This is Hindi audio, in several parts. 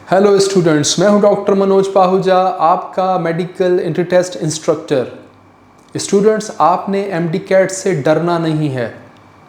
हेलो स्टूडेंट्स, मैं हूं डॉक्टर मनोज पाहुजा, आपका medical entry test instructor. Students, आपने एमडी-कैट से डरना नहीं है,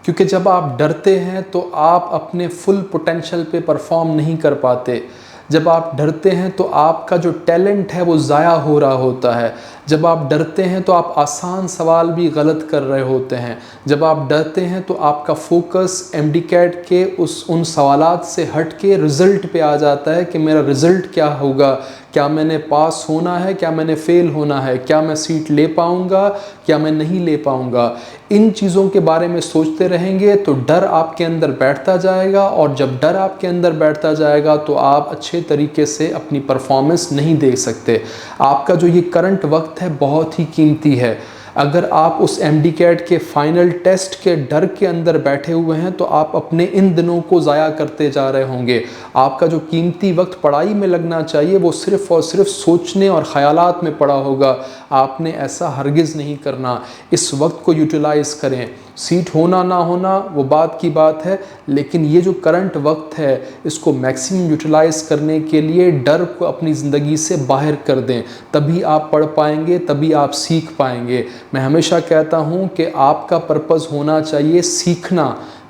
क्योंकि जब आप डरते हैं तो आप अपने फुल पोटेंशियल पे परफॉर्म नहीं कर पाते। जब आप डरते हैं तो आपका जो टैलेंट है वो ज़ाया हो रहा होता है। जब आप डरते हैं तो आप आसान सवाल भी गलत कर रहे होते हैं। जब आप डरते हैं तो आपका फोकस एमडी-कैट के उन सवालात से हट के रिज़ल्ट पे आ जाता है कि मेरा रिज़ल्ट क्या होगा, क्या मैंने पास होना है, क्या मैंने फ़ेल होना है, क्या मैं सीट ले पाऊँगा, क्या मैं नहीं ले पाऊँगा। इन चीज़ों के बारे में सोचते रहेंगे तो डर आपके अंदर बैठता जाएगा, और जब डर आपके अंदर बैठता जाएगा तो आप अच्छे तरीके से अपनी परफॉर्मेंस नहीं दे सकते। आपका जो ये करंट वक्त है बहुत ही कीमती है। अगर आप उस एमडी-कैट के फाइनल टेस्ट के डर के अंदर बैठे हुए हैं तो आप अपने इन दिनों को ज़ाया करते जा रहे होंगे। आपका जो कीमती वक्त पढ़ाई में लगना चाहिए वो सिर्फ़ और सिर्फ सोचने और ख़यालात में पड़ा होगा। आपने ऐसा हरगिज़ नहीं करना। इस वक्त को यूटिलाइज़ करें। सीट होना ना होना वो बात की बात है, लेकिन ये जो करंट वक्त है इसको मैक्सिमम यूटिलाइज़ करने के लिए डर को अपनी ज़िंदगी से बाहर कर दें। तभी आप पढ़ पाएंगे, तभी आप सीख पाएंगे। मैं हमेशा कहता हूँ कि आपका पर्पज़ होना चाहिए सीखना।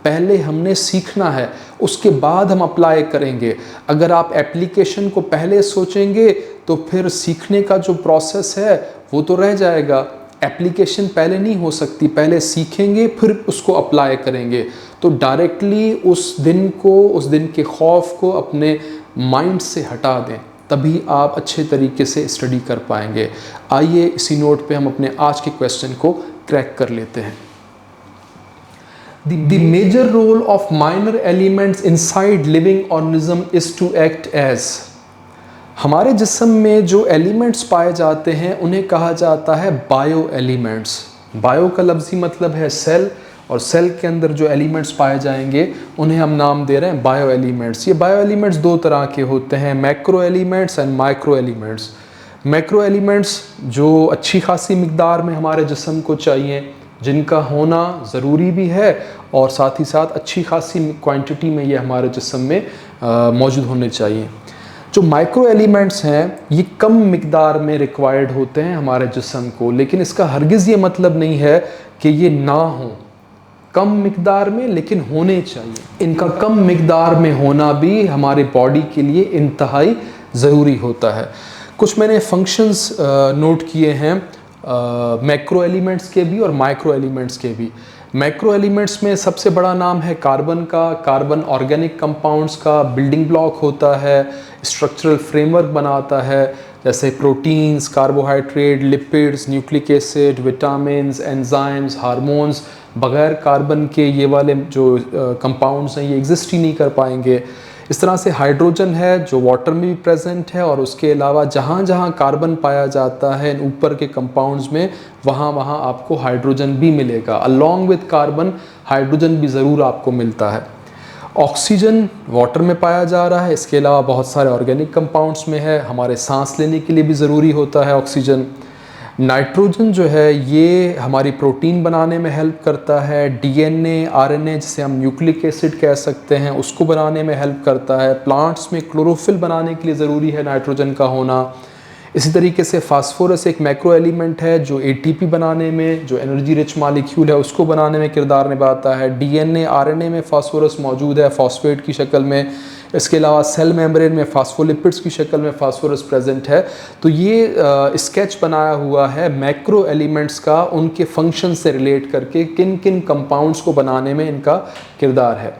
पहले हमने सीखना है, उसके बाद हम अप्लाई करेंगे। अगर आप एप्लीकेशन को पहले सोचेंगे तो फिर सीखने का जो प्रोसेस है वो तो रह जाएगा। एप्लीकेशन पहले नहीं हो सकती, पहले सीखेंगे फिर उसको अप्लाई करेंगे। तो डायरेक्टली उस दिन के खौफ को अपने माइंड से हटा दें, तभी आप अच्छे तरीके से स्टडी कर पाएंगे। आइए इसी नोट पे हम अपने आज के क्वेश्चन को क्रैक कर लेते हैं। The major role of minor elements inside living organism is to act as। हमारे जिस्म में जो एलिमेंट्स पाए जाते हैं उन्हें कहा जाता है बायो एलिमेंट्स। बायो का लफ्ज़ी मतलब है सेल, और सेल के अंदर जो एलिमेंट्स पाए जाएंगे उन्हें हम नाम दे रहे हैं बायो एलिमेंट्स। ये बायो एलिमेंट्स दो तरह के होते हैं, macro elements and micro elements. Macro elements जो अच्छी खासी मिकदार में हमारे जिस्म को चाहिए, जिनका होना ज़रूरी भी है और साथ ही साथ अच्छी खासी क्वांटिटी में ये हमारे जिस्म में मौजूद होने चाहिए। जो माइक्रो एलिमेंट्स हैं ये कम मिकदार में रिक्वायर्ड होते हैं हमारे जिस्म को, लेकिन इसका हरगिज़ ये मतलब नहीं है कि ये ना हो। कम मिकदार में लेकिन होने चाहिए। इनका कम मिकदार में होना भी हमारे बॉडी के लिए इंतहाई ज़रूरी होता है। कुछ मैंने फंक्शंस नोट किए हैं मैक्रो एलिमेंट्स के भी और माइक्रो एलिमेंट्स के भी। मैक्रो एलिमेंट्स में सबसे बड़ा नाम है कार्बन का। कार्बन ऑर्गेनिक कंपाउंड्स का बिल्डिंग ब्लॉक होता है, स्ट्रक्चरल फ्रेमवर्क बनाता है, जैसे proteins, carbohydrate, lipids, nucleic acid, vitamins, enzymes, hormones. बगैर कार्बन के ये वाले जो कंपाउंड्स हैं ये एग्जिस्ट ही नहीं कर पाएंगे। इस तरह से हाइड्रोजन है जो वाटर में भी प्रेजेंट है, और उसके अलावा जहाँ जहाँ कार्बन पाया जाता है इन ऊपर के कंपाउंड्स में वहाँ वहाँ आपको हाइड्रोजन भी मिलेगा। अलॉन्ग विद कार्बन हाइड्रोजन भी ज़रूर आपको मिलता है। ऑक्सीजन वाटर में पाया जा रहा है, इसके अलावा बहुत सारे ऑर्गेनिक कंपाउंड्स में है, हमारे सांस लेने के लिए भी ज़रूरी होता है ऑक्सीजन। नाइट्रोजन जो है ये हमारी प्रोटीन बनाने में हेल्प करता है। डीएनए, आरएनए जिसे हम न्यूक्लिक एसिड कह सकते हैं उसको बनाने में हेल्प करता है। प्लांट्स में क्लोरोफिल बनाने के लिए ज़रूरी है नाइट्रोजन का होना। इसी तरीके से फास्फोरस एक मैक्रो एलिमेंट है जो एटीपी बनाने में, जो एनर्जी रिच मॉलिक्यूल है उसको बनाने में किरदार निभाता है। डीएनए, आरएनए में फास्फोरस मौजूद है फॉस्फेट की शक्ल में। इसके अलावा सेल मेम्ब्रेन में फास्फोलिपिड्स की शक्ल में फास्फोरस प्रेजेंट है। तो ये स्केच बनाया हुआ है मैक्रो एलिमेंट्स का, उनके फंक्शन से रिलेट करके किन किन कंपाउंड्स को बनाने में इनका किरदार है।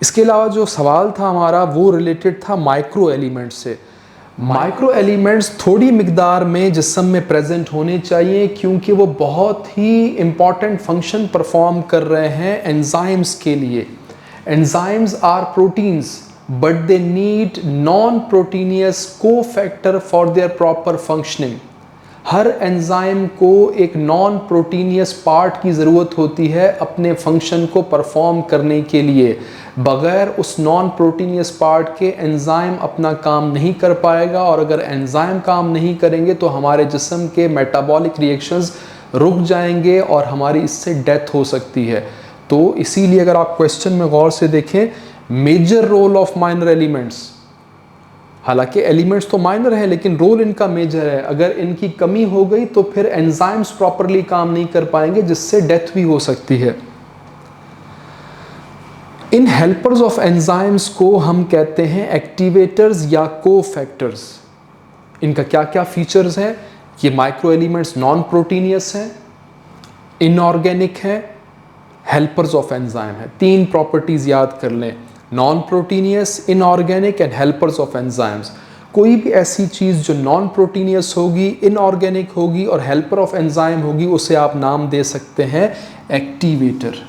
इसके अलावा जो सवाल था हमारा वो रिलेटेड था माइक्रो एलिमेंट्स से। माइक्रो एलिमेंट्स थोड़ी मिकदार में जिस्म में प्रेजेंट होने चाहिए, क्योंकि वो बहुत ही इम्पॉर्टेंट फंक्शन परफॉर्म कर रहे हैं एंजाइम्स के लिए। Enzymes are proteins but they need non proteinous cofactor for their proper functioning. हर एंजाइम को एक नॉन प्रोटीनियस पार्ट की ज़रूरत होती है अपने फंक्शन को परफॉर्म करने के लिए। बगैर उस नॉन प्रोटीनियस पार्ट के एंजाइम अपना काम नहीं कर पाएगा, और अगर एंजाइम काम नहीं करेंगे तो हमारे जिस्म के मेटाबॉलिक रिएक्शंस रुक जाएंगे और हमारी इससे डेथ हो सकती है। तो इसीलिए अगर आप क्वेश्चन में गौर से देखें, major role of minor elements, हालांकि एलिमेंट्स तो माइनर है लेकिन रोल इनका मेजर है। अगर इनकी कमी हो गई तो फिर एंजाइम्स प्रॉपरली काम नहीं कर पाएंगे, जिससे डेथ भी हो सकती है। इन हेल्पर्स ऑफ एंजाइम्स को हम कहते हैं एक्टिवेटर्स या कोफैक्टर्स। इनका क्या क्या फीचर्स हैं? ये माइक्रो एलिमेंट्स नॉन प्रोटीनियस हैं, इनऑर्गेनिक है, हेल्पर्स ऑफ एंजाइम है। 3 प्रॉपर्टीज याद कर लें, non proteinaceous, inorganic and helpers of enzymes. कोई भी ऐसी चीज़ जो नॉन प्रोटीनियस होगी, इनऑर्गेनिक होगी और हेल्पर ऑफ एंजाइम होगी, उसे आप नाम दे सकते हैं एक्टिवेटर।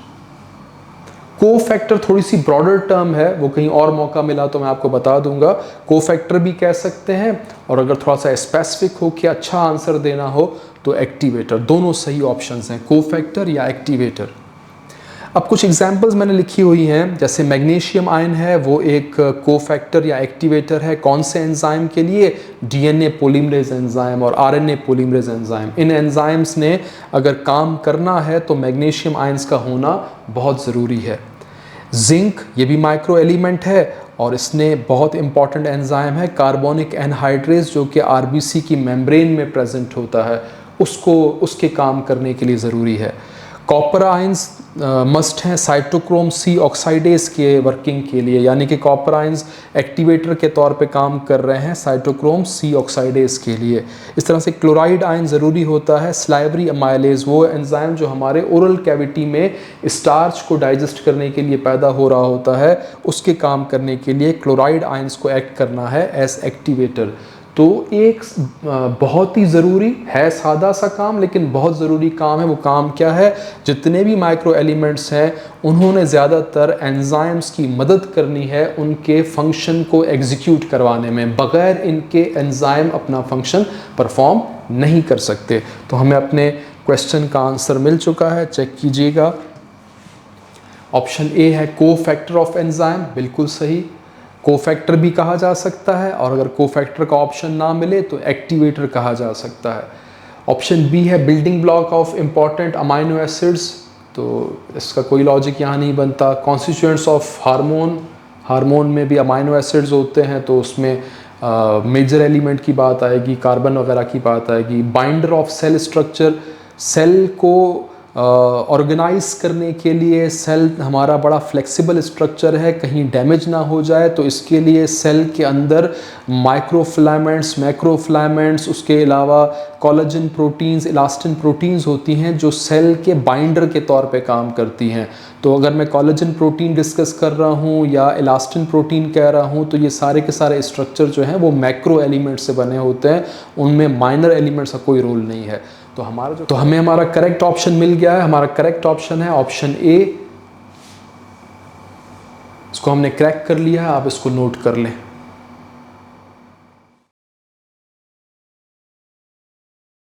कोफैक्टर थोड़ी सी ब्रॉडर टर्म है, वो कहीं और मौका मिला तो मैं आपको बता दूंगा। कोफैक्टर भी कह सकते हैं, और अगर थोड़ा सा स्पेसिफिक हो कि अच्छा आंसर देना हो तो एक्टिवेटर। दोनों सही ऑप्शंस हैं, कोफैक्टर या एक्टिवेटर। अब कुछ एग्जांपल्स मैंने लिखी हुई हैं, जैसे मैग्नीशियम आयन है, वो एक कोफैक्टर या एक्टिवेटर है। कौन से एंजाइम के लिए? डीएनए पॉलीमरेज एंजाइम और आरएनए पॉलीमरेज एंजाइम। इन एंजाइम्स ने अगर काम करना है तो मैग्नीशियम आयंस का होना बहुत ज़रूरी है। जिंक, ये भी माइक्रो एलिमेंट है और इसने बहुत इंपॉर्टेंट एंजाइम है कार्बोनिक एनहाइड्रेज, जो कि आरबीसी की मेम्ब्रेन में प्रेजेंट होता है, उसके काम करने के लिए ज़रूरी है। कॉपर आयंस मस्ट हैं साइटोक्रोम सी ऑक्साइडेज के वर्किंग के लिए, यानी कि कॉपर आयंस एक्टिवेटर के तौर पे काम कर रहे हैं साइटोक्रोम सी ऑक्साइडेज के लिए। इस तरह से क्लोराइड आयन ज़रूरी होता है। स्लाइवरी अमाइलेज, वो एंजाइम जो हमारे ओरल कैविटी में स्टार्च को डाइजेस्ट करने के लिए पैदा हो रहा होता है, उसके काम करने के लिए क्लोराइड आयंस को एक्ट करना है एज एक्टिवेटर। तो एक बहुत ही ज़रूरी है, सादा सा काम लेकिन बहुत ज़रूरी काम है। वो काम क्या है? जितने भी माइक्रो एलिमेंट्स हैं उन्होंने ज़्यादातर एंजाइम्स की मदद करनी है उनके फंक्शन को एग्जीक्यूट करवाने में। बग़ैर इनके एंजाइम अपना फंक्शन परफॉर्म नहीं कर सकते। तो हमें अपने क्वेश्चन का आंसर मिल चुका है, चेक कीजिएगा। ऑप्शन ए है कोफैक्टर ऑफ एंजाइम, बिल्कुल सही। कोफैक्टर भी कहा जा सकता है, और अगर कोफैक्टर का ऑप्शन ना मिले तो एक्टिवेटर कहा जा सकता है। ऑप्शन बी है building block of important amino acids, तो इसका कोई लॉजिक यहाँ नहीं बनता। कॉन्स्टिट्यूएंट्स ऑफ हार्मोन, हार्मोन में भी अमाइनो एसिड्स होते हैं, तो उसमें मेजर एलिमेंट की बात आएगी, कार्बन वगैरह की बात आएगी। Binder of cell structure, cell को ऑर्गेनाइज करने के लिए सेल हमारा बड़ा फ्लेक्सिबल स्ट्रक्चर है, कहीं डैमेज ना हो जाए तो इसके लिए सेल के अंदर माइक्रोफिलामेंट्स, मैक्रोफिलामेंट्स, उसके अलावा कोलेजन प्रोटीन्स, इलास्टिन प्रोटीन्स होती हैं जो सेल के बाइंडर के तौर पे काम करती हैं। तो अगर मैं कोलेजन प्रोटीन डिस्कस कर रहा हूँ या इलास्टिन प्रोटीन कह रहा हूँ, तो ये सारे के सारे स्ट्रक्चर जो हैं वो मैक्रो एलिमेंट से बने होते हैं, उनमें माइनर एलिमेंट्स का कोई रोल नहीं है। तो हमें हमारा करेक्ट ऑप्शन मिल गया है। हमारा करेक्ट ऑप्शन है ऑप्शन ए। इसको हमने क्रैक कर लिया है, आप इसको नोट कर लें।